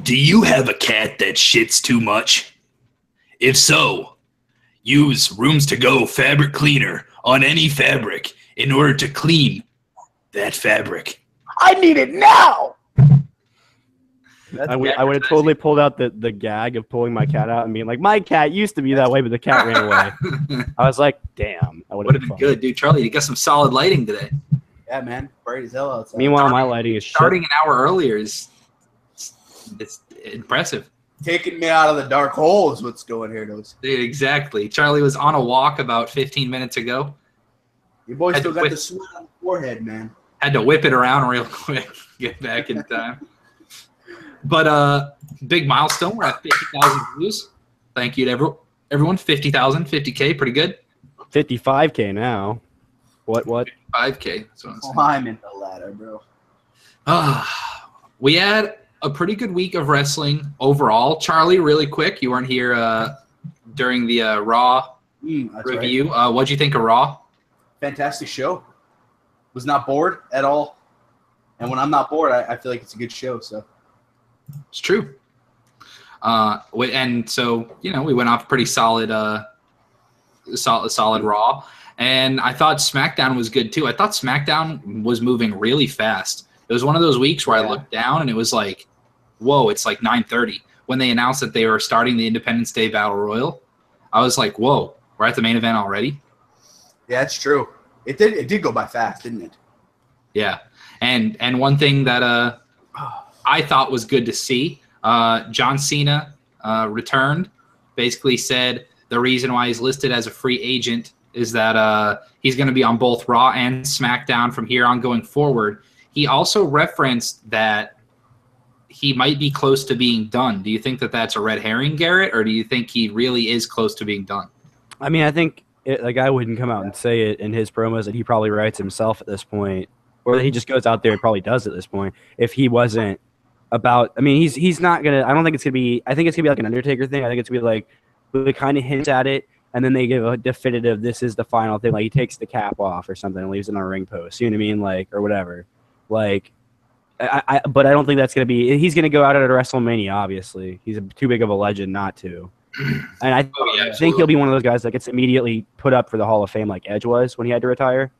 Do you have a cat that shits too much? If so, use Rooms to Go fabric cleaner on any fabric in order to clean that fabric. I need it now. I would have totally pulled out the gag of pulling my cat out and being like, my cat used to be that way, but the cat ran away. I was like, damn. That would have been good, dude. Charlie, you got some solid lighting today. Yeah, man. Bright as hell outside. Meanwhile, my lighting is starting an hour earlier is it's impressive. Taking me out of the dark hole is what's going here, those. Dude, exactly. Charlie was on a walk about 15 minutes ago. Your boy still got the sweat on the forehead, man. Had to whip it around real quick, get back in time. But big milestone. We're at 50,000 views. Thank you to everyone. 50,000, 50K, pretty good. 55K now. What? 5K. Climbing the ladder, bro. We had a pretty good week of wrestling overall. Charlie, really quick, you weren't here during the Raw review. Right. What'd you think of Raw? Fantastic show. Was not bored at all. And when I'm not bored, I feel like it's a good show. So it's true. And so, we went off pretty solid Raw. And I thought SmackDown was good too. I thought SmackDown was moving really fast. It was one of those weeks where I looked down and it was like, whoa, it's like 9:30. When they announced that they were starting the Independence Day Battle Royal, I was like, whoa, we're at the main event already? Yeah, it's true. It did go by fast, didn't it? Yeah. And one thing that I thought was good to see, John Cena returned, basically said the reason why he's listed as a free agent is that he's going to be on both Raw and SmackDown from here on going forward. He also referenced that he might be close to being done. Do you think that that's a red herring, Garrett, or do you think he really is close to being done? I mean, I think the guy wouldn't come out and say it in his promos that he probably writes himself at this point, or that he just goes out there and probably does at this point. If he wasn't about, I mean, he's not going to, I don't think it's going to be, I think it's going to be like an Undertaker thing. I think it's going to be like, they kind of hint at it, and then they give a definitive, this is the final thing. Like, he takes the cap off or something and leaves it on a ring post. You know what I mean? Like, or whatever. Like, but I don't think that's going to be, he's going to go out at a WrestleMania, obviously. He's too big of a legend not to. And I think he'll be one of those guys that gets immediately put up for the Hall of Fame like Edge was when he had to retire.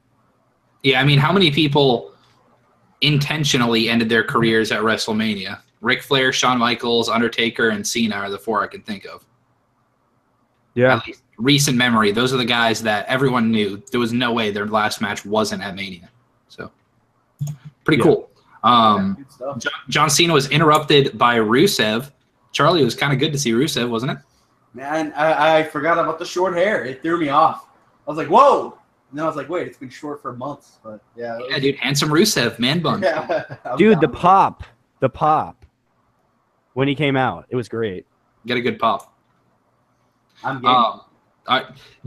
Yeah, I mean, how many people intentionally ended their careers at WrestleMania? Ric Flair, Shawn Michaels, Undertaker, and Cena are the four I can think of. Yeah. At least recent memory, those are the guys that everyone knew. There was no way their last match wasn't at Mania. So, pretty cool. John Cena was interrupted by Rusev. Charlie, it was kind of good to see Rusev, wasn't it? Man, I forgot about the short hair. It threw me off. I was like, whoa. And then I was like, wait, it's been short for months. But yeah, dude, handsome Rusev, man bun. Yeah, dude, the pop. When he came out, it was great. Get a good pop. I'm game.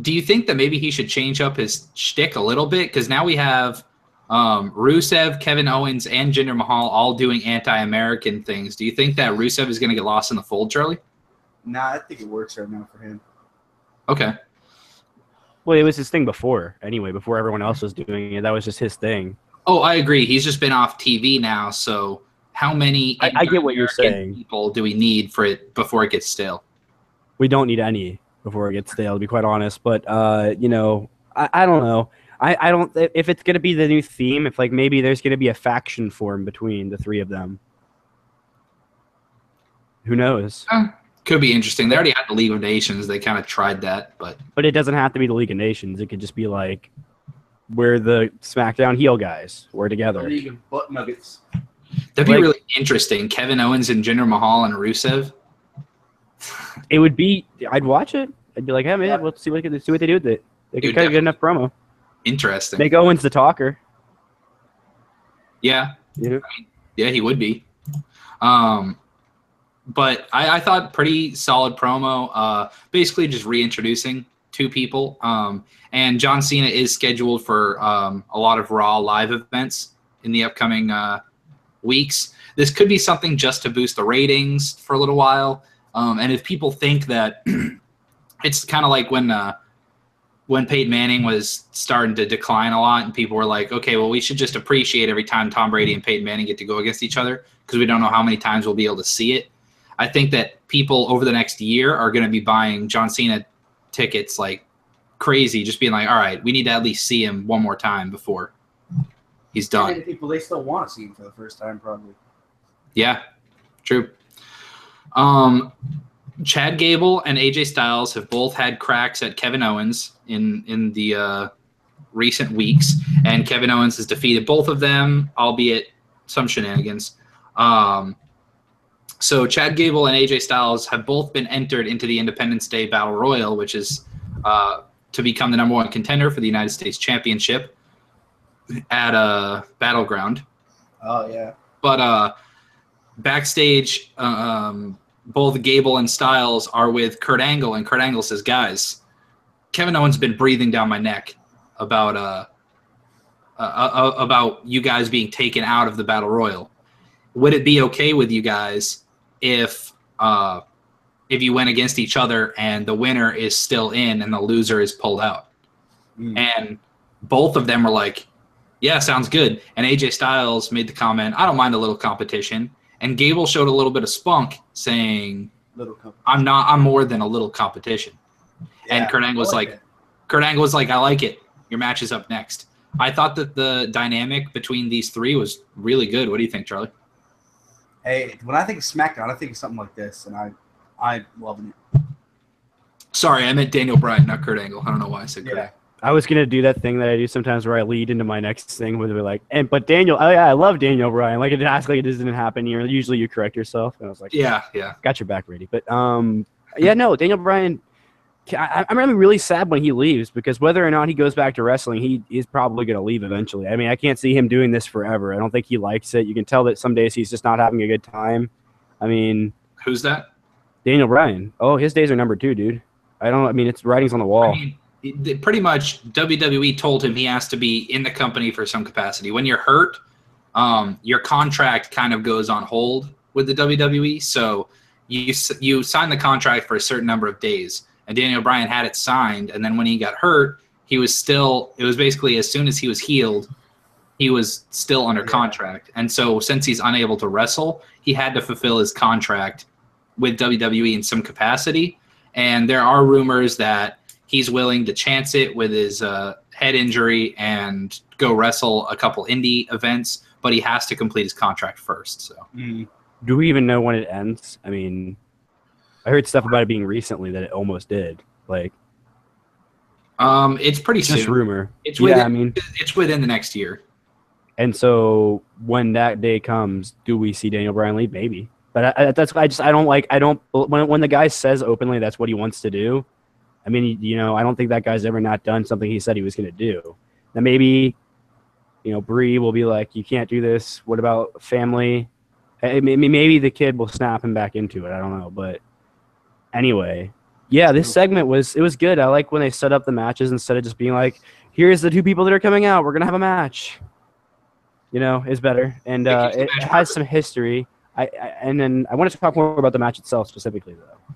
Do you think that maybe he should change up his shtick a little bit? Because now we have Rusev, Kevin Owens, and Jinder Mahal all doing anti-American things. Do you think that Rusev is going to get lost in the fold, Charlie? Nah, I think it works right now for him. Okay. Well, it was his thing before, anyway, before everyone else was doing it. That was just his thing. Oh, I agree. He's just been off TV now, so how many I get what you're saying. People do we need for it before it gets stale? We don't need any before it gets stale, to be quite honest. But, I don't know. I don't, if it's going to be the new theme, if like maybe there's going to be a faction form between the three of them. Who knows? Could be interesting. They already had the League of Nations. They kind of tried that, but it doesn't have to be the League of Nations. It could just be like, we're the SmackDown heel guys. We're together. League of Butt Nuggets. That'd be really interesting. Kevin Owens and Jinder Mahal and Rusev. It would be. I'd watch it. I'd be like, hey man, let's see what they do with it. They could kind of get enough promo. Interesting. Make Owens the talker. Yeah. Yeah, he would be. But I thought pretty solid promo. Basically just reintroducing two people. And John Cena is scheduled for a lot of Raw live events in the upcoming weeks. This could be something just to boost the ratings for a little while. And if people think that it's kind of like when when Peyton Manning was starting to decline a lot, and people were like, okay, well, we should just appreciate every time Tom Brady and Peyton Manning get to go against each other because we don't know how many times we'll be able to see it. I think that people over the next year are going to be buying John Cena tickets like crazy, just being like, all right, we need to at least see him one more time before he's done. Many people, they still want to see him for the first time, probably. Yeah, true. Chad Gable and AJ Styles have both had cracks at Kevin Owens in the recent weeks, and Kevin Owens has defeated both of them, albeit some shenanigans. So Chad Gable and AJ Styles have both been entered into the Independence Day Battle Royal, which is to become the #1 contender for the United States Championship at a Battleground. Oh, yeah. But backstage, both Gable and Styles are with Kurt Angle, and Kurt Angle says, guys, Kevin Owens has been breathing down my neck about you guys being taken out of the Battle Royal. Would it be okay with you guys if you went against each other and the winner is still in and the loser is pulled out? And both of them were like, yeah, sounds good. And AJ Styles made the comment, I don't mind a little competition. And Gable showed a little bit of spunk, saying, I'm more than a little competition. Yeah, and Kurt Angle was like, I like it. Your match is up next. I thought that the dynamic between these three was really good. What do you think, Charlie? Hey, when I think of SmackDown, I think of something like this, and I'm loving it. Sorry, I meant Daniel Bryan, not Kurt Angle. I don't know why I said Kurt Angle. I was gonna do that thing that I do sometimes where I lead into my next thing where they're like, but Daniel, oh yeah, I love Daniel Bryan. Like it acts like it didn't happen. Usually you correct yourself, and I was like, yeah, got your back, Brady. But yeah, no, Daniel Bryan. I'm really sad when he leaves because whether or not he goes back to wrestling, he is probably gonna leave eventually. I mean, I can't see him doing this forever. I don't think he likes it. You can tell that some days he's just not having a good time. I mean, who's that? Daniel Bryan. Oh, his days are numbered too, dude. I mean, it's writing's on the wall. I mean, pretty much WWE told him he has to be in the company for some capacity. When you're hurt, your contract kind of goes on hold with the WWE. So you sign the contract for a certain number of days. And Daniel Bryan had it signed. And then when he got hurt, it was basically as soon as he was healed, he was still under contract. And so since he's unable to wrestle, he had to fulfill his contract with WWE in some capacity. And there are rumors that he's willing to chance it with his head injury and go wrestle a couple indie events, but he has to complete his contract first. So, do we even know when it ends? I mean, I heard stuff about it being recently that it almost did. Like, it's pretty soon. Just rumor. It's within, it's within the next year. And so when that day comes, do we see Daniel Bryan leave? Maybe. But I don't when the guy says openly that's what he wants to do. I mean, I don't think that guy's ever not done something he said he was going to do. Now maybe, Bree will be like, you can't do this. What about family? Maybe the kid will snap him back into it. I don't know. But anyway, yeah, this segment was good. I like when they set up the matches instead of just being like, here's the two people that are coming out. We're going to have a match. Is better. And it has some history. And then I wanted to talk more about the match itself specifically, though.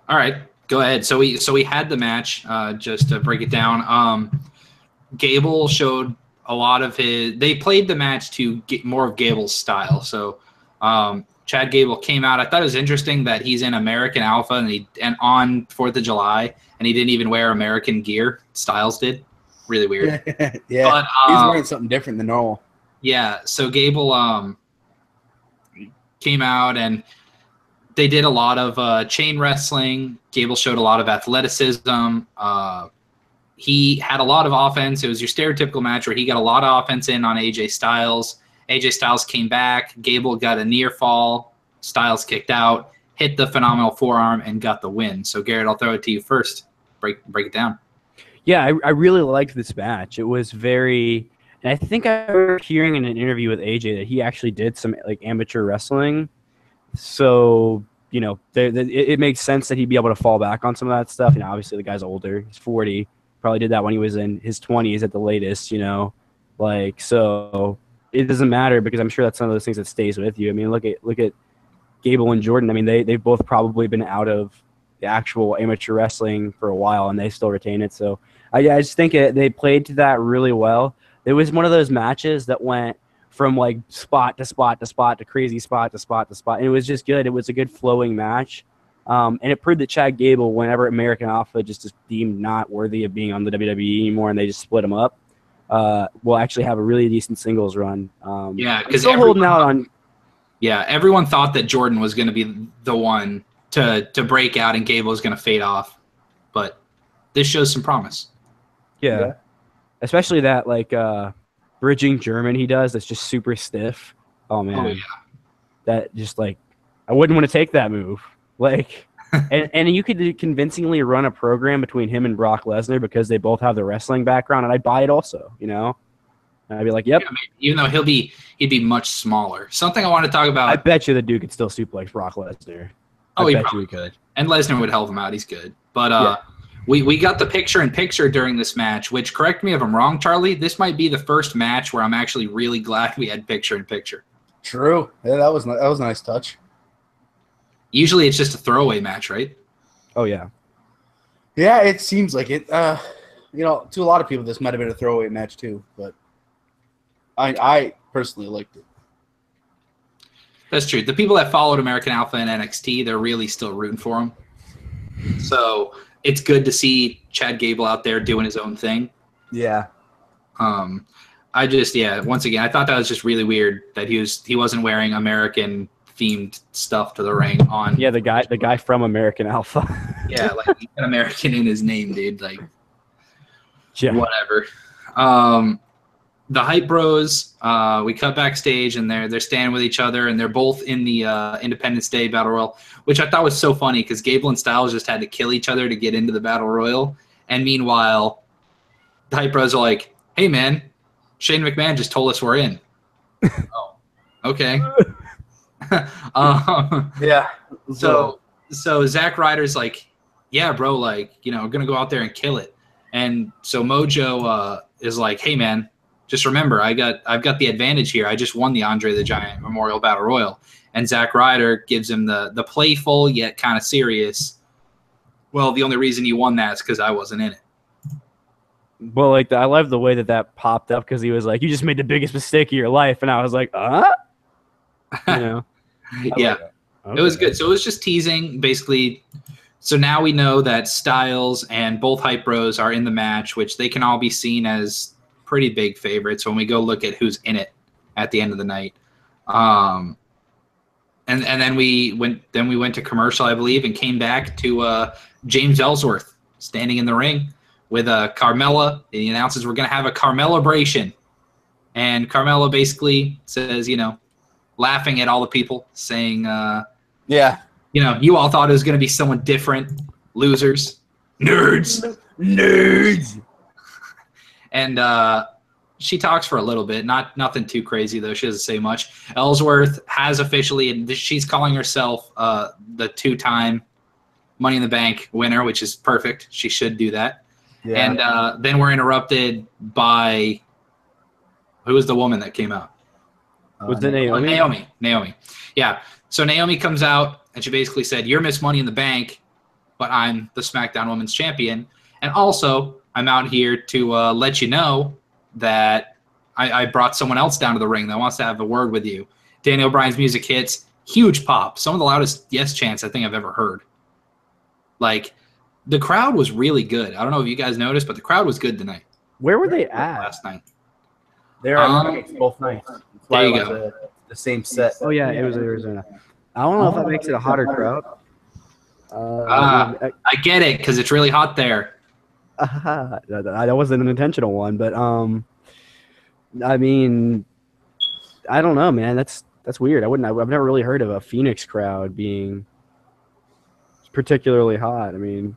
All right. Go ahead. So we had the match, just to break it down. Gable showed a lot of they played the match to get more of Gable's style. So Chad Gable came out. I thought it was interesting that he's in American Alpha and on 4th of July, and he didn't even wear American gear. Styles did. Really weird. Yeah, but, he's wearing something different than normal. Yeah, so Gable came out and they did a lot of chain wrestling. Gable showed a lot of athleticism. He had a lot of offense. It was your stereotypical match where he got a lot of offense in on AJ Styles. AJ Styles came back. Gable got a near fall. Styles kicked out, hit the phenomenal forearm, and got the win. So, Garrett, I'll throw it to you first. Break it down. Yeah, I really liked this match. It was very – and I think I remember hearing in an interview with AJ that he actually did some amateur wrestling. So, it makes sense that he'd be able to fall back on some of that stuff. Obviously the guy's older. He's 40. Probably did that when he was in his 20s at the latest, so it doesn't matter because I'm sure that's one of those things that stays with you. I mean, look at Gable and Jordan. I mean, they've both probably been out of the actual amateur wrestling for a while, and they still retain it. So I just think they played to that really well. It was one of those matches that went from like spot to spot to spot to crazy spot to spot to spot. And it was just good. It was a good flowing match. And it proved that Chad Gable, whenever American Alpha just is deemed not worthy of being on the WWE anymore and they just split him up, will actually have a really decent singles run. Because still holding out on. Yeah, everyone thought that Jordan was going to be the one to break out and Gable was going to fade off. But this shows some promise. Yeah. Especially that like bridging German he does that's just super stiff. Oh man. Oh, yeah. That just like I wouldn't want to take that move. Like and you could convincingly run a program between him and Brock Lesnar because they both have the wrestling background, and I'd buy it also, you know? And I'd be like, yep. Yeah, even though he'd be much smaller. Something I want to talk about. I bet you the dude could still suplex Brock Lesnar. I bet you he could. And Lesnar would help him out. He's good. But we got the picture-in-picture during this match, which, correct me if I'm wrong, Charlie, this might be the first match where I'm actually really glad we had picture-in-picture. True. Yeah, that was a nice touch. Usually it's just a throwaway match, right? Oh, yeah. Yeah, it seems like it. To a lot of people, this might have been a throwaway match too, but I personally liked it. That's true. The people that followed American Alpha and NXT, they're really still rooting for him. So it's good to see Chad Gable out there doing his own thing. Yeah. Once again, I thought that was just really weird that he wasn't wearing American themed stuff to the ring on. Yeah, the guy from American Alpha. Yeah, like he's an American in his name, dude. Like, yeah. Whatever. The Hype Bros, we cut backstage and they're standing with each other and they're both in the Independence Day Battle Royal, which I thought was so funny because Gable and Styles just had to kill each other to get into the Battle Royal. And meanwhile, the Hype Bros are like, hey, man, Shane McMahon just told us we're in. Oh, okay. Yeah. So Zack Ryder's like, yeah, bro, like, we're going to go out there and kill it. And so Mojo is like, hey, man, just remember, I've got the advantage here. I just won the Andre the Giant Memorial Battle Royal. And Zack Ryder gives him the playful yet kind of serious, well, the only reason you won that is because I wasn't in it. Well, like I love the way that popped up because he was like, you just made the biggest mistake of your life. And I was like, Yeah. Okay. It was good. So it was just teasing, basically. So now we know that Styles and both Hype Bros are in the match, which they can all be seen as pretty big favorites when we go look at who's in it at the end of the night. And then we went to commercial, I believe, and came back to James Ellsworth standing in the ring with Carmella. He announces we're going to have a Carmella-bration. And Carmella basically says, laughing at all the people, saying, you all thought it was going to be someone different. Losers. Nerds. And she talks for a little bit. Nothing too crazy, though. She doesn't say much. Ellsworth has officially, and she's calling herself the 2-time Money in the Bank winner, which is perfect. She should do that. Yeah. And then we're interrupted by, who was the woman that came out? Was it Naomi? Naomi. Yeah. So Naomi comes out, and she basically said, you're Miss Money in the Bank, but I'm the SmackDown Women's Champion. And also, I'm out here to let you know that I brought someone else down to the ring that wants to have a word with you. Daniel Bryan's music hits. Huge pop. Some of the loudest yes chants I think I've ever heard. Like, the crowd was really good. I don't know if you guys noticed, but the crowd was good tonight. Where were they at? Last night. They're at both nights. There you go. The same set. Oh, yeah, it was Arizona. I don't know if that makes it a hotter crowd. I get it, because it's really hot there. That wasn't an intentional one, but I mean, I don't know, man. That's weird. I've never really heard of a Phoenix crowd being particularly hot. I mean,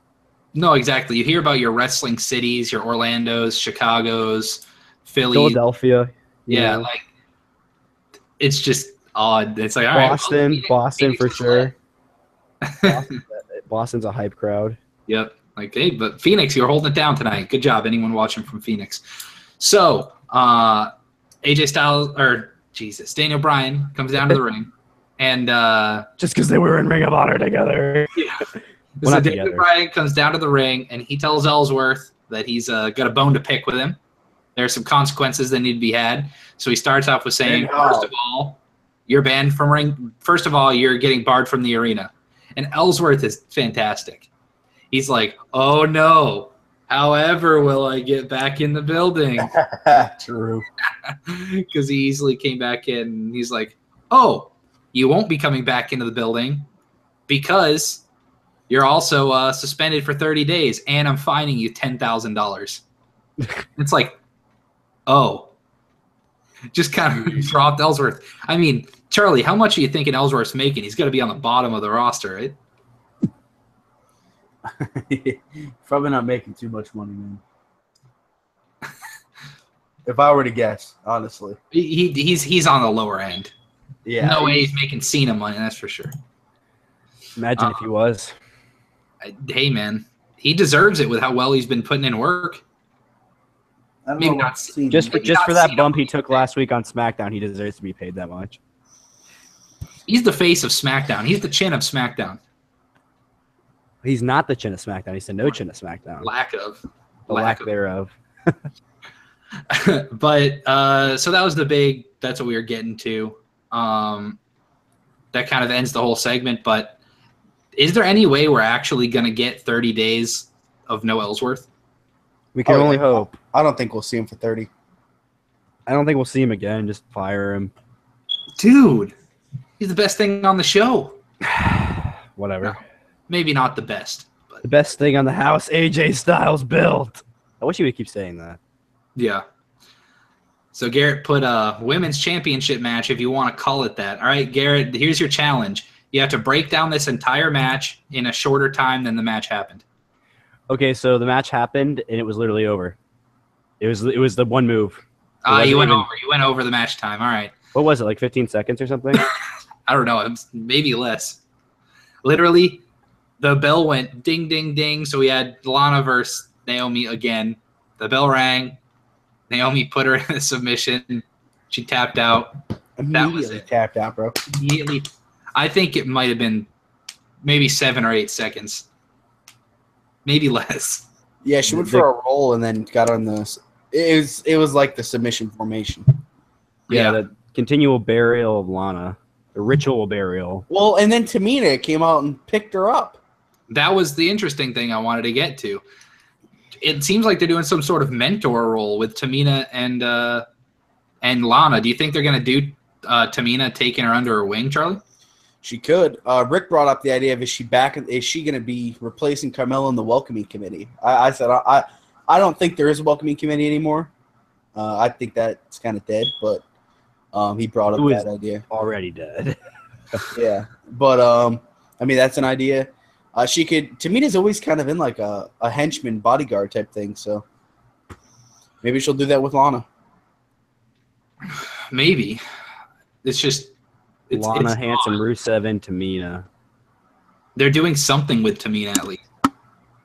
no, exactly. You hear about your wrestling cities, your Orlandos, Chicago's, Philly, Philadelphia. Yeah, like it's just odd. It's like Boston for sure. Boston's a hype crowd. Yep. Like, hey, but Phoenix, you're holding it down tonight. Good job, anyone watching from Phoenix. So, AJ Styles, Daniel Bryan comes down to the ring, and just because they were in Ring of Honor together. Yeah. Well, So not Daniel together. Bryan comes down to the ring, and he tells Ellsworth that he's got a bone to pick with him. There are some consequences that need to be had. So he starts off with saying, first of all, you're banned from ring. First of all, you're getting barred from the arena. And Ellsworth is fantastic. He's like, oh, no. However, will I get back in the building? True. Because he easily came back in. And he's like, oh, you won't be coming back into the building because you're also suspended for 30 days, and I'm fining you $10,000. It's like, oh. Just kind of dropped Ellsworth. I mean, Charlie, how much are you thinking Ellsworth's making? He's got to be on the bottom of the roster, right? Probably not making too much money, man. If I were to guess, honestly. He's on the lower end. Yeah. No way he's making Cena money, that's for sure. Imagine if he was. Hey, man, he deserves it with how well he's been putting in work. I don't Maybe know not. Just Maybe for not that Cena bump he money. took last week on SmackDown, he deserves to be paid that much. He's the face of SmackDown. He's the chin of SmackDown. He's not the chin of SmackDown. He's the no chin of SmackDown. Lack of. The lack thereof. But so that was the big. That's what we were getting to. That kind of ends the whole segment. But is there any way we're actually going to get 30 days of no Ellsworth? We can only hope. I don't think we'll see him for 30. I don't think we'll see him again. Just fire him. Dude, he's the best thing on the show. Whatever. No, maybe not the best, but The best thing on the house AJ Styles built. I wish he would keep saying that. yeah. So Garrett put a women's championship match, if you want to call it that. All right, Garrett, here's your challenge. You have to break down this entire match in a shorter time than the match happened. Okay, so the match happened and it was literally over. It was the one move. You went over the match time. All right. What was it, like 15 seconds or something? I don't know. It was maybe less. Literally, the bell went ding, ding, ding. So we had Lana versus Naomi again. The bell rang. Naomi put her in a submission. She tapped out. That was Immediately it. tapped out, bro. Immediately. I think it might have been maybe 7 or 8 seconds. Maybe less. Yeah, she went for a roll and then got on the. It was like the submission formation. Yeah, the continual burial of Lana. The ritual burial. Well, and then Tamina came out and picked her up. That was the interesting thing I wanted to get to. It seems like they're doing some sort of mentor role with Tamina and Lana. Do you think they're going to do Tamina taking her under her wing, Charlie? She could. Rick brought up the idea of is she going to be replacing Carmella in the welcoming committee? I said I don't think there is a welcoming committee anymore. I think that's kind of dead, but he brought up that idea. Already dead. Yeah, but I mean that's an idea. She could. Tamina's always kind of in like a henchman bodyguard type thing, so maybe she'll do that with Lana. Maybe. It's just Lana, it's Handsome, odd. Rusev, and Tamina. They're doing something with Tamina at least.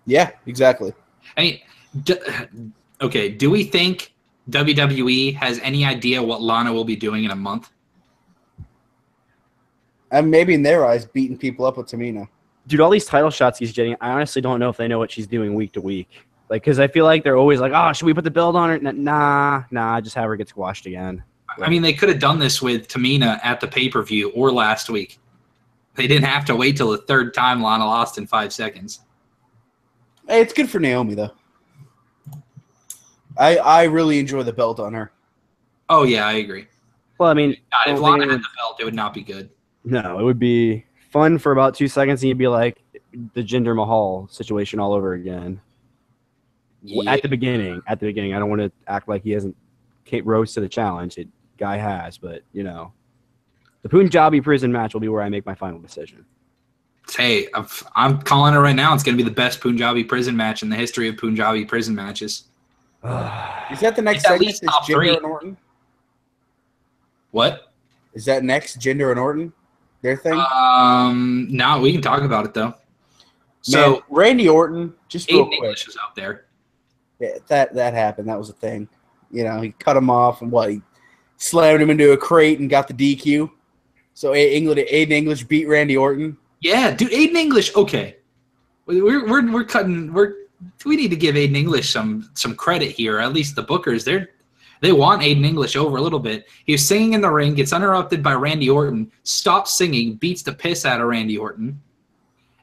Yeah, exactly. I mean, okay. Do we think WWE has any idea what Lana will be doing in a month? And maybe in their eyes, beating people up with Tamina. Dude, all these title shots he's getting, I honestly don't know if they know what she's doing week to week. Like, because I feel like they're always like, oh, should we put the belt on her? Nah, just have her get squashed again. I mean, they could have done this with Tamina at the pay-per-view or last week. They didn't have to wait till the third time Lana lost in 5 seconds. Hey, it's good for Naomi, though. I really enjoy the belt on her. Oh, yeah, I agree. Well, I mean, God, if Lana had the belt, it would not be good. no, it would be fun for about 2 seconds, and you'd be like the Jinder Mahal situation all over again. Yeah. At the beginning, I don't want to act like he hasn't rose to the challenge. Guy has, but you know, the Punjabi prison match will be where I make my final decision. Hey, I'm calling it right now. It's going to be the best Punjabi prison match in the history of Punjabi prison matches. Is that the next It's at segment? least Is top Jinder 3. and Orton? What? Is that next, Jinder and Orton? Their thing? No, we can talk about it though. Man, So Randy Orton, just real Aiden quick. English was out there. Yeah, that happened. That was a thing. You know, he cut him off and he slammed him into a crate and got the DQ. So Aiden English beat Randy Orton. Yeah, dude, Aiden English. Okay, we're cutting. We need to give Aiden English some credit here. At least the bookers, they want Aiden English over a little bit. He was singing in the ring, gets interrupted by Randy Orton, stops singing, beats the piss out of Randy Orton.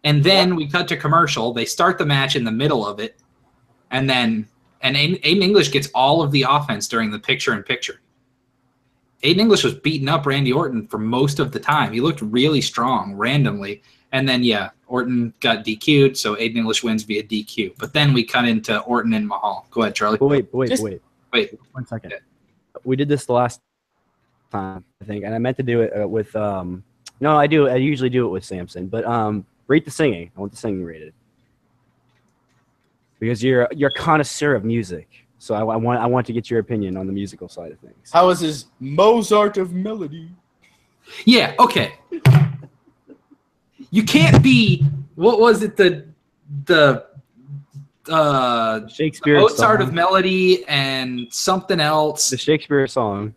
And then we cut to commercial. They start the match in the middle of it. And Aiden English gets all of the offense during the picture-in-picture. Aiden English was beating up Randy Orton for most of the time. He looked really strong randomly. And then, yeah, Orton got DQ'd, so Aiden English wins via DQ. But then we cut into Orton and Mahal. Go ahead, Charlie. Wait. 1 second. We did this the last time, I think, and I meant to do it with no, I do. I usually do it with Samson, but rate the singing. I want the singing rated because you're a connoisseur of music. So I want to get your opinion on the musical side of things. How is his Mozart of melody? Yeah. Okay. You can't be. What was it? The Shakespeare Mozart song. of melody and something else. The Shakespeare song.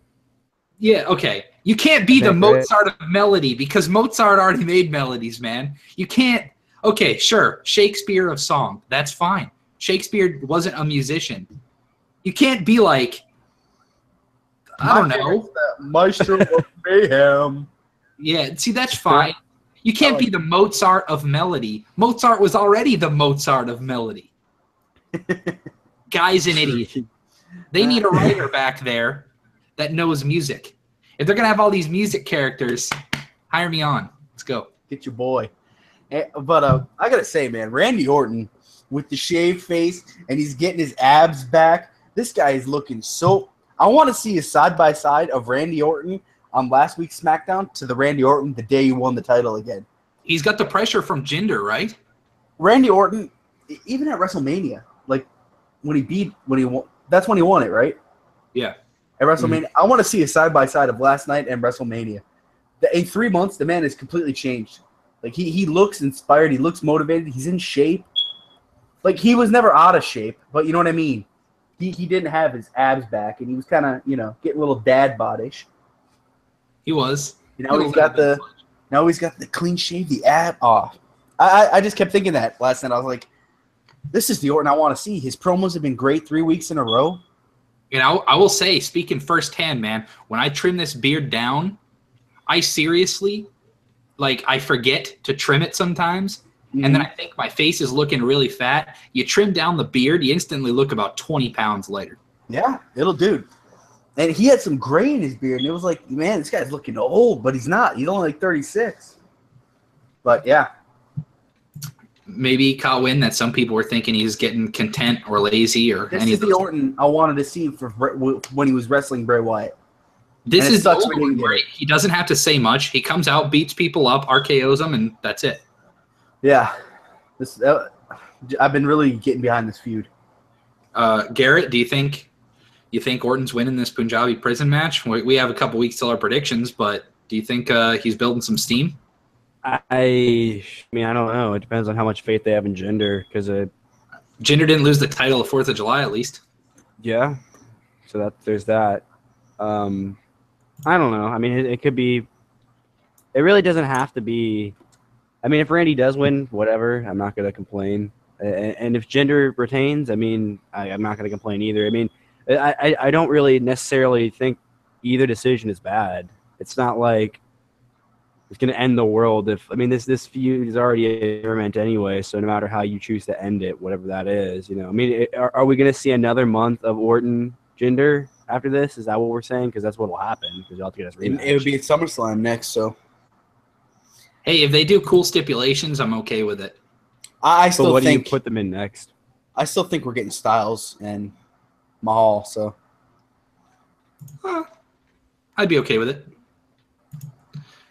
Yeah, okay. You can't be the Mozart of melody because Mozart already made melodies, man. You can't. Okay, sure. Shakespeare of song. That's fine. Shakespeare wasn't a musician. You can't be like, I don't know. Maestro of mayhem. Yeah, see, that's fine. You can't be the Mozart of melody. Mozart was already the Mozart of melody. Guy's an idiot. They need a writer back there that knows music. If they're going to have all these music characters, hire me on. Let's go. Get your boy. But I got to say, man, Randy Orton with the shaved face and he's getting his abs back. This guy is looking so – I want to see a side-by-side of Randy Orton on last week's SmackDown to the Randy Orton the day he won the title again. He's got the pressure from Jinder, right? Randy Orton, even at WrestleMania, like when he won, that's when he won it, right? Yeah. At WrestleMania, I want to see a side-by-side of last night and WrestleMania. In 3 months, the man has completely changed. Like, he looks inspired. He looks motivated. He's in shape. Like, he was never out of shape, but you know what I mean? He didn't have his abs back, and he was kind of, getting a little dad bod-ish. He was. Now he's got the clean shave, the ab off. I just kept thinking that last night. I was like, this is the Orton I want to see. His promos have been great 3 weeks in a row. I will say, speaking firsthand, man, when I trim this beard down, I seriously, I forget to trim it sometimes. Mm-hmm. And then I think my face is looking really fat. You trim down the beard, you instantly look about 20 pounds later. Yeah, it'll do. And he had some gray in his beard, and it was like, man, this guy's looking old, but he's not. He's only 36. But, yeah. Maybe he caught wind that some people were thinking he was getting content or lazy or this any is of the those. Orton I wanted to see when he was wrestling Bray Wyatt. This is the old one, right? He doesn't have to say much. He comes out, beats people up, RKOs them, and that's it. Yeah. I've been really getting behind this feud. Garrett, do you think Orton's winning this Punjabi prison match? We have a couple weeks till our predictions, but do you think he's building some steam? I mean, I don't know. It depends on how much faith they have in Jinder, because Jinder didn't lose the title of 4th of July, at least. Yeah. So there's that. I don't know. I mean, it could be. It really doesn't have to be. I mean, if Randy does win, whatever, I'm not going to complain. And if Jinder retains, I mean, I'm not going to complain either. I mean, I don't really necessarily think either decision is bad. It's not like it's going to end the world. This feud is already an experiment anyway, so no matter how you choose to end it, whatever that is, I mean, are we going to see another month of Orton Jinder after this? Is that what we're saying? Because that's what will happen. Because y'all have to get us rematch. It would be at SummerSlam next, so. Hey, if they do cool stipulations, I'm okay with it. I still what think. Do you put them in next? I still think we're getting Styles and Mahal, so. I'd be okay with it.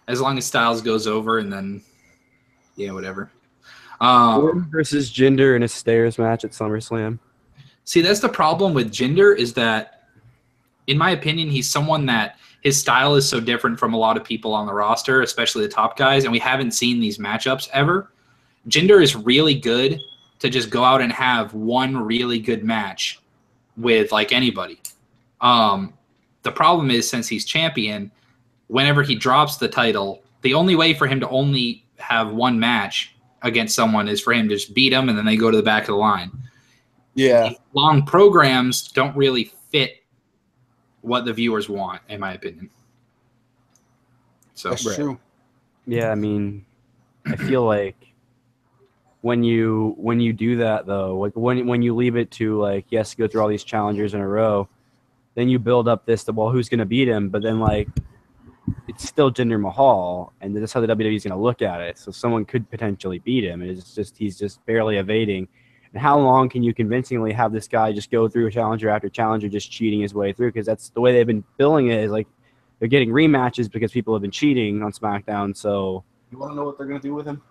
As long as Styles goes over and then, yeah, whatever. Orton versus Jinder in a stairs match at SummerSlam. See, that's the problem with Jinder is that, in my opinion, he's someone that his style is so different from a lot of people on the roster, especially the top guys, and we haven't seen these matchups ever. Jinder is really good to just go out and have one really good match with, anybody. The problem is, since he's champion, whenever he drops the title, the only way for him to only have one match against someone is for him to just beat them and then they go to the back of the line. Yeah. These long programs don't really fit what the viewers want, in my opinion. So That's true. Yeah, I mean, I feel like when you do that though, like when you leave it to like he has to go through all these challengers in a row, then you build up this well, who's gonna beat him? But then like it's still Jinder Mahal, and that's how the WWE is gonna look at it. So someone could potentially beat him, and it's just he's just barely evading. And how long can you convincingly have this guy just go through challenger after challenger, just cheating his way through? Because that's the way they've been billing it. Is like they're getting rematches because people have been cheating on SmackDown. So You want to know what they're going to do with him?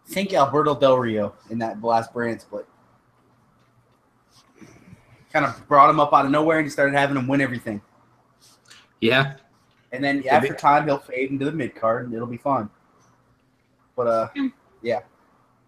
Think Alberto Del Rio in that last brand split. Kind of brought him up out of nowhere and he started having him win everything. yeah, And then after time, he'll fade into the mid card and it'll be fun. But yeah,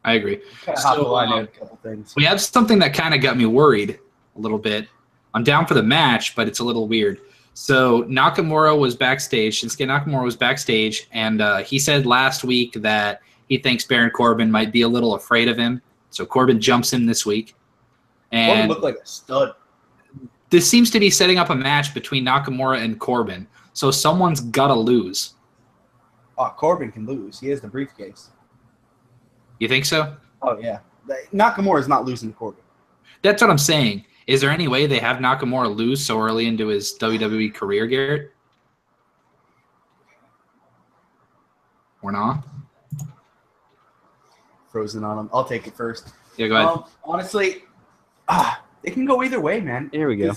I agree. kind of hopped the So, line out a couple things. we have something that kind of got me worried a little bit. I'm down for the match, but it's a little weird. So Nakamura was backstage. Shinsuke Nakamura was backstage, and he said last week that he thinks Baron Corbin might be a little afraid of him. So Corbin jumps in this week. Corbin And looked like a stud. this seems to be setting up a match between Nakamura and Corbin. So someone's got to lose. Oh, Corbin can lose. He has the briefcase. You think so? Oh, yeah. Nakamura is not losing to Corbin. That's what I'm saying. Is there any way they have Nakamura lose so early into his WWE career, Garrett? Or not? Frozen on him. I'll take it first. Yeah, go ahead. Honestly, it can go either way, man. here we go.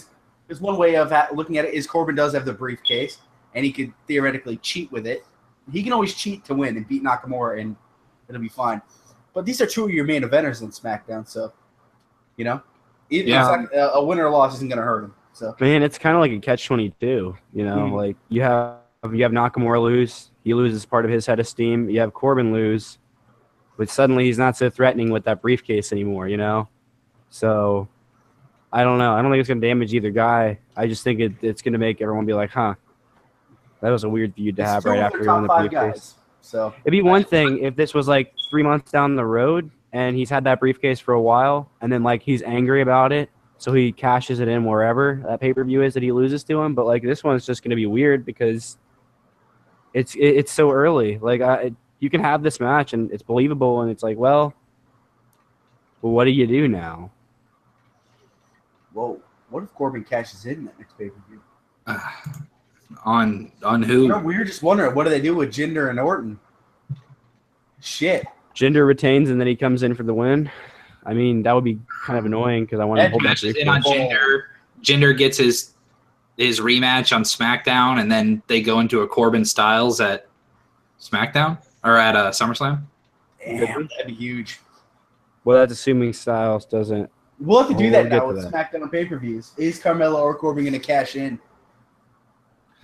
There's one way of looking at it is Corbin does have the briefcase, and he could theoretically cheat with it. He can always cheat to win and beat Nakamura, and it'll be fine. But these are two of your main eventers on SmackDown, so, you know, a win or a loss isn't going to hurt him. So Man, it's kind of like a catch-22. You know, Mhm. like you have Nakamura lose, he loses part of his head of steam. You have Corbin lose, but suddenly he's not so threatening with that briefcase anymore. You know, so I don't know. I don't think it's going to damage either guy. I just think it's going to make everyone be like, "Huh, that was a weird feud to it's have two right of after the he won top the 5 briefcase." guys. So It'd be one thing if this was like 3 months down the road and he's had that briefcase for a while, and then like he's angry about it, so he cashes it in wherever that pay-per-view is that he loses to him. But like this one's just going to be weird because it's so early. Like you can have this match and it's believable, and it's like, well, what do you do now? whoa, what if Corbin cashes in that next pay-per-view? On who? You know, we were just wondering, what do they do with Jinder and Orton? Shit. Jinder retains and then he comes in for the win. I mean, that would be kind of annoying because I want to hold that Matches in on briefcase. Jinder. Jinder gets his rematch on SmackDown, and then they go into a Corbin Styles at SmackDown or at SummerSlam. Damn, that'd be huge. Well, that's assuming Styles doesn't. We'll have to do Oh, that we'll now get with to SmackDown pay-per-views. Is Carmella or Corbin going to cash in?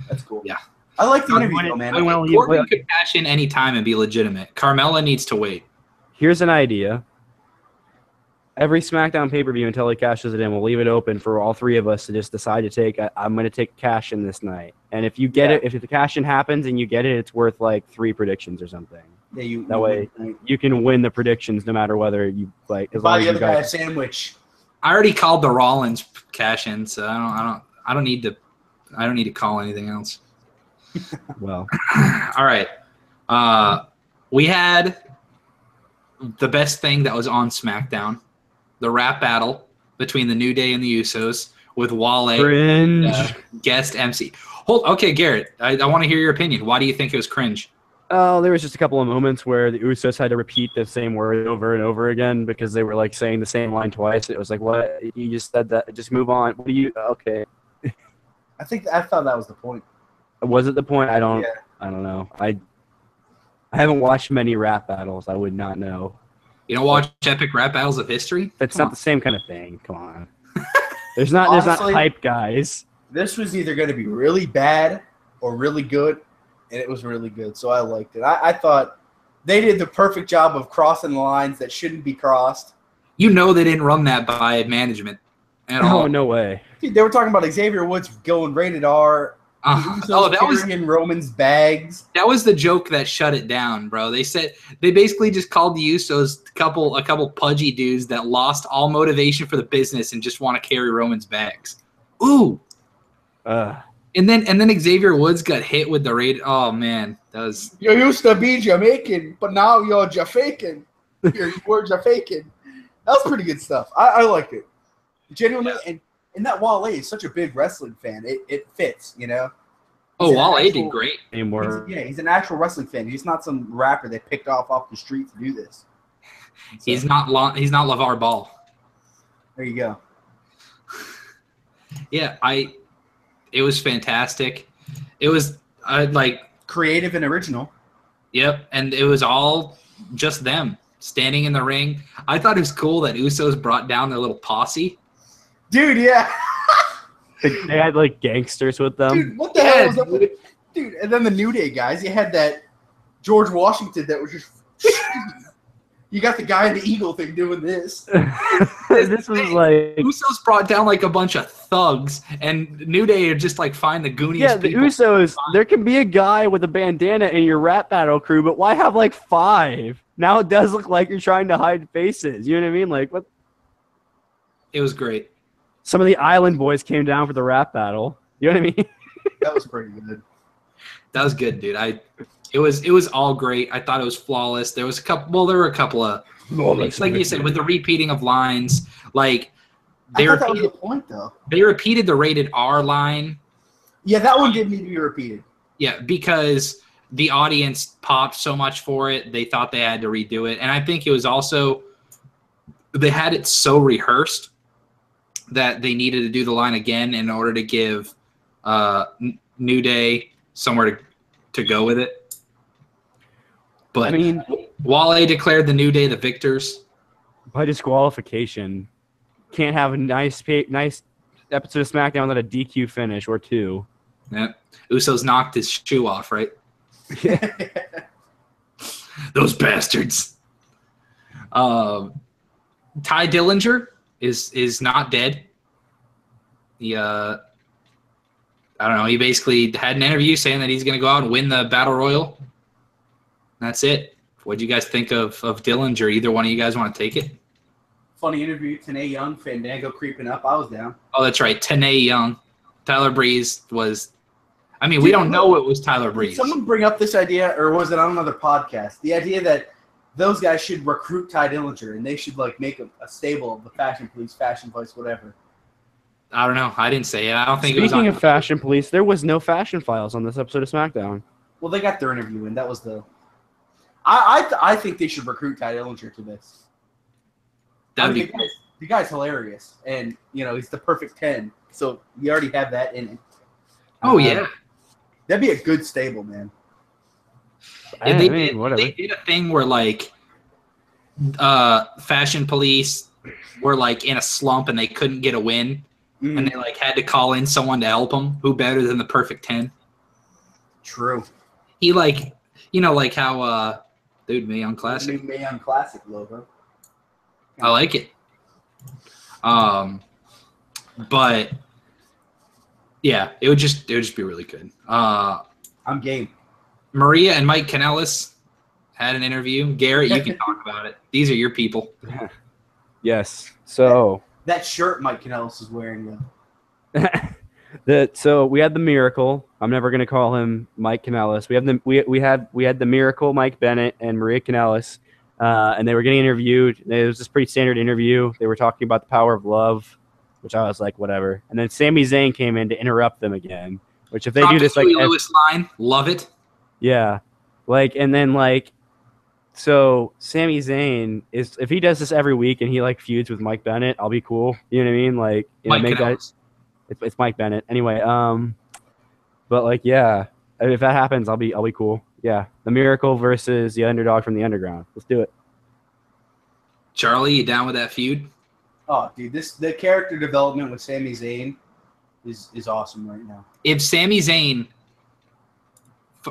That's cool. Yeah. I like the interview, though, man. Corbin could cash in any time and be legitimate. Carmella needs to wait. Here's an idea. Every SmackDown pay-per-view until he cashes it in, we'll leave it open for all three of us to just decide to take. I'm going to take cash in this night, and if you get it, if the cash in happens and you get it, it's worth like 3 predictions or something. Yeah, That way, you can win the predictions no matter whether you like. As buy long the as other you guy a guys, sandwich. I already called the Rollins cash in, so I don't need to call anything else. well, All right. We had the best thing that was on SmackDown, the rap battle between the New Day and the Usos with Wale, cringe. guest MC. Okay, Garrett, I want to hear your opinion. Why do you think it was cringe? Oh, there was just a couple of moments where the Usos had to repeat the same word over and over again because they were like saying the same line twice. It was like, what? You just said that. Just move on. What do you? Okay. I thought that was the point. Was it the point? I don't. Yeah. I don't know. I haven't watched many rap battles. I would not know. You don't watch epic rap battles of history? It's Come not on. the same kind of thing. Come on. There's not Honestly, hype guys. This was either going to be really bad or really good, and it was really good, so I liked it. I thought they did the perfect job of crossing the lines that shouldn't be crossed. You know they didn't run that by management at all. Oh, no way. Dude, they were talking about Xavier Woods going rated R. That was in Roman's bags. That was the joke that shut it down, bro. They said they basically just called the Usos a couple pudgy dudes that lost all motivation for the business and just want to carry Roman's bags. Ooh. And then Xavier Woods got hit with the raid. Oh man, that was. You used to be Jamaican, but now you're Jafakin. You were Jafakin. That was pretty good stuff. I liked it. Genuinely, and that Wale is such a big wrestling fan. It fits, you know. Wale did great. He's an actual wrestling fan. He's not some rapper they picked off the street to do this. So, he's not LeVar Ball. There you go. Yeah, it was fantastic. It was creative and original. Yep, and it was all just them standing in the ring. I thought it was cool that Usos brought down their little posse. Dude, yeah. They had like gangsters with them. Dude, what the hell was that? Dude, and then the New Day guys, you had that George Washington that was just you got the guy in the eagle thing doing this. This was like Usos brought down like a bunch of thugs, and New Day are just like find the Goonies. Yeah, the Usos. There can be a guy with a bandana in your rap battle crew, but why have like 5? Now it does look like you're trying to hide faces. You know what I mean? Like what? It was great. Some of the Island Boys came down for the rap battle. You know what I mean? That was pretty good. That was good, dude. It was all great. I thought it was flawless. There were a couple of like you said with the repeating of lines. Like I thought that was the point though. They repeated the rated R line. Yeah, that one did need to be repeated. Yeah, because the audience popped so much for it, they thought they had to redo it. And I think it was also they had it so rehearsed that they needed to do the line again in order to give New Day somewhere to go with it. But I mean, Wale declared the New Day the victors. By disqualification, can't have a nice episode of SmackDown without a DQ finish or 2. Yeah, Usos knocked his shoe off, right? Yeah. Those bastards. Ty Dillinger is not dead. He I don't know. He basically had an interview saying that he's going to go out and win the Battle Royal. That's it. What do you guys think of Dillinger? Either one of you guys want to take it? Funny interview. Tanae Young, Fandango creeping up. I was down. Oh, that's right. Tanae Young. Tyler Breeze was. I mean, we don't know it was Tyler Breeze. Did someone bring up this idea, or was it on another podcast? The idea that those guys should recruit Ty Dillinger and they should like make a stable of the Fashion Police, Fashion Vice, whatever. I don't know. I didn't say it. I don't think Speaking it was on. of Fashion Police, there was no Fashion Files on this episode of SmackDown. Well, they got their interview in. That was the. I think they should recruit Ty Dillinger to this. The guy's hilarious, and he's the perfect 10. So you already have that in it. Oh yeah, that'd be a good stable, man. And they did a thing where like Fashion Police were like in a slump and they couldn't get a win, and they like had to call in someone to help them. Who better than the perfect 10? True. He like how dude, Mae Young Classic. Mae Young Classic logo. I like it. But yeah, it would just be really good. I'm game. Maria and Mike Kanellis had an interview. Garrett, you can talk about it. These are your people. Yes. So that shirt Mike Kanellis is wearing though. So we had the Miracle. I'm never gonna call him Mike Kanellis. We had the Miracle, Mike Bennett and Maria Kanellis, and they were getting interviewed. It was this pretty standard interview. They were talking about the power of love, which I was like, whatever. And then Sami Zayn came in to interrupt them again. Which if they do this like Lewis line, love it. Yeah, so Sami Zayn is if he does this every week and he like feuds with Mike Bennett, I'll be cool. You know what I mean? Like Mike Kanellis. It's Mike Bennett anyway. But like yeah, if that happens, I'll be cool. Yeah, the Miracle versus the Underdog from the Underground. Let's do it. Charlie, you down with that feud? Oh, dude, the character development with Sami Zayn is awesome right now.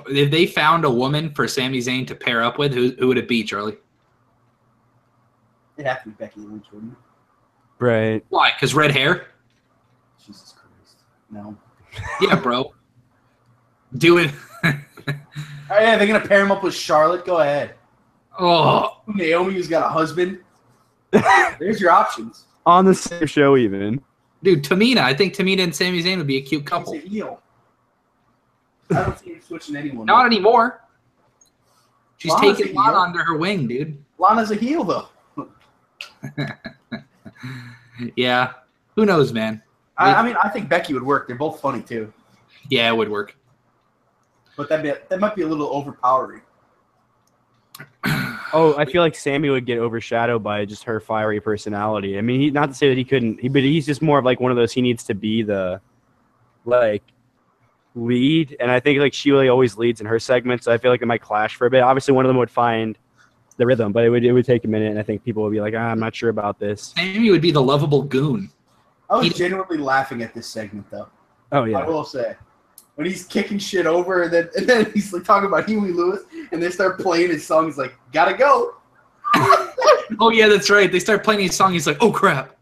If they found a woman for Sami Zayn to pair up with, who would it be, Charlie? It'd have to be Becky Lynch, wouldn't it? Right. Why? Because red hair? Jesus Christ. No. Yeah, bro. doing. Oh, yeah, they're gonna pair him up with Charlotte. Go ahead. Oh, Naomi, who's got a husband. There's your options. On the same show, even. dude, Tamina. I think Tamina and Sami Zayn would be a cute couple. He's a heel. I don't see him switching anyone. Not anymore. She's Lana's taking a heel. Lana under her wing, dude. Lana's a heel, though. Yeah. Who knows, man? I mean, I think Becky would work. They're both funny, too. Yeah, it would work. But that might be a little overpowering. Oh, I feel like Sammy would get overshadowed by just her fiery personality. I mean, not to say that he couldn't, but he's just more of like one of those. He needs to be the like lead, and I think like she really always leads in her segments. So I feel like it might clash for a bit. Obviously, one of them would find the rhythm, but it would take a minute, and I think people would be like, I'm not sure about this. Sammy would be the lovable goon. I was genuinely laughing at this segment, though. Oh yeah, I will say. When he's kicking shit over, and then he's like talking about Huey Lewis, and they start playing his song. He's like, "Gotta go." Oh yeah, that's right. They start playing his song. He's like, "Oh crap."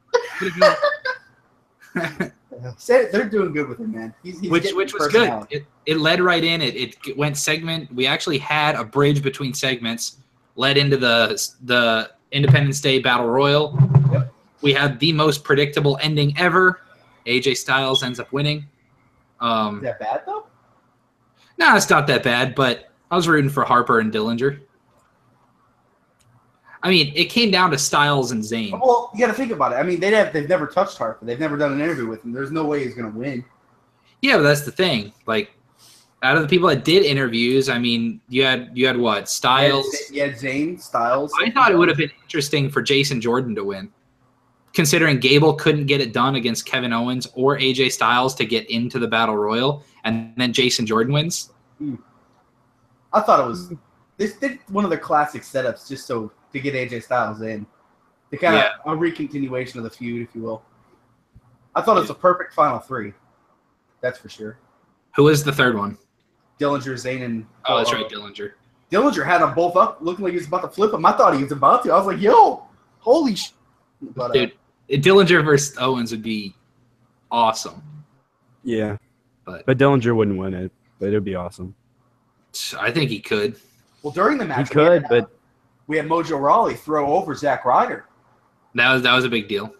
They're doing good with him, man. He's which was good. It led right in. It went segment. We actually had a bridge between segments, led into the Independence Day Battle Royal. Yep. We had the most predictable ending ever. AJ Styles ends up winning. Is that bad though? No, it's not that bad, but I was rooting for Harper and Dillinger. I mean, it came down to Styles and Zayn. Well, you got to think about it. I mean, they've never touched Harper. They've never done an interview with him. There's no way he's going to win. Yeah, but that's the thing. Like, out of the people that did interviews, I mean, you had what? Styles. You had Zayn, Styles. I thought it would have been interesting for Jason Jordan to win, considering Gable couldn't get it done against Kevin Owens or AJ Styles to get into the Battle Royal, and then Jason Jordan wins. I thought it was this did one of their classic setups just so to get AJ Styles in. The kind of a recontinuation of the feud, if you will. I thought it was a perfect final three. That's for sure. Who was the third one? Dillinger, Zayn, and Oh, that's right, Dillinger. Dillinger had them both up, looking like he was about to flip them. I thought he was about to. I was like, "Yo, holy shit!" Dude, Dillinger versus Owens would be awesome. Yeah, but Dillinger wouldn't win it, but it would be awesome. I think he could. Well, during the match, he could, but we had Mojo Rawley throw over Zack Ryder. That was a big deal.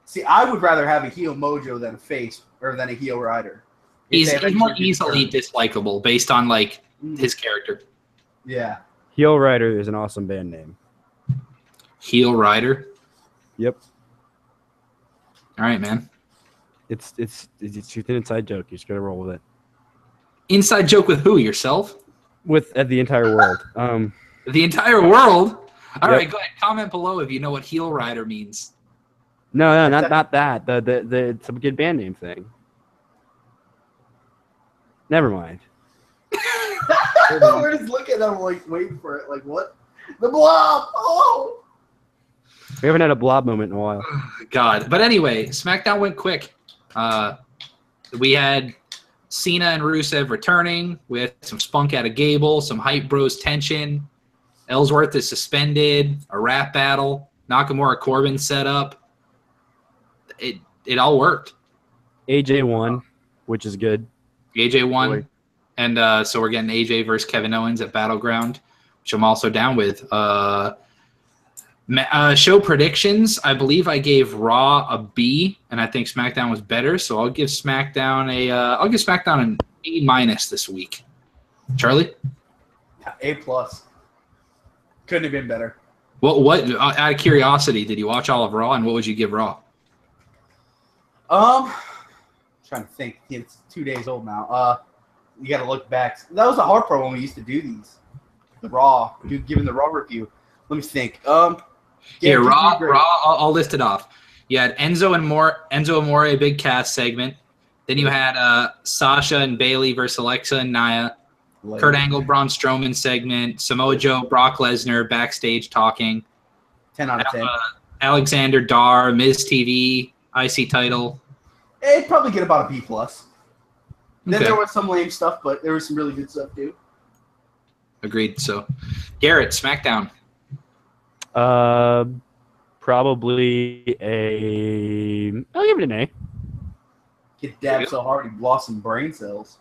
See, I would rather have a heel Mojo than a face or than a heel Ryder. He's more easily dislikable based on like his character. Yeah. Heel Rider is an awesome band name. Heel Rider. Yep. All right, man. It's an inside joke. You just gotta roll with it. Inside joke with who? Yourself? With the entire world. The entire world. All right, go ahead. Comment below if you know what heel rider means. No, not that. The it's a good band name thing. Never mind. We're just looking at them like waiting for it. Like what? The blob. Oh. We haven't had a blob moment in a while. God. But anyway, SmackDown went quick. We had Cena and Rusev returning with some spunk out of Gable, some Hype Bros tension. Ellsworth is suspended, a rap battle, Nakamura Corbin set up. It all worked. AJ won, which is good. AJ won. Boy. And so we're getting AJ versus Kevin Owens at Battleground, which I'm also down with. Show predictions. I believe I gave Raw a B, and I think SmackDown was better. So I'll give SmackDown an A- this week. Charlie? A+. Couldn't have been better. What? Out of curiosity, did you watch all of Raw, and what would you give Raw? Trying to think. It's 2 days old now. You got to look back. That was a hard part when we used to do these. The Raw, giving the Raw review. Let me think. Yeah, Raw. I'll list it off. You had Enzo Amore, a big cast segment. Then you had Sasha and Bayley versus Alexa and Nia. Kurt Angle, Braun Strowman segment. Samoa Joe, Brock Lesnar backstage talking. 10 out of 10. Alexander Dar, Miz TV, IC title. It'd probably get about a B+. Then Okay. there was some lame stuff, but there was some really good stuff too. Agreed. So, Garrett, SmackDown. Probably I'll give it an A. Get dabbed so hard he lost some brain cells.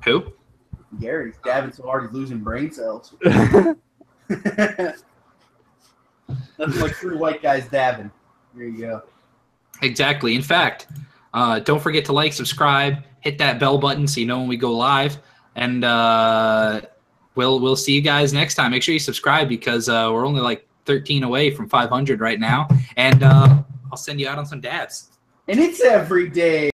Who? Gary's dabbing so hard he's losing brain cells. Nothing like 3 white guys dabbing. There you go. Exactly. In fact, don't forget to like, subscribe, hit that bell button so you know when we go live, and we'll see you guys next time. Make sure you subscribe because we're only like 13 away from 500 right now, and I'll send you out on some dabs. And it's every day.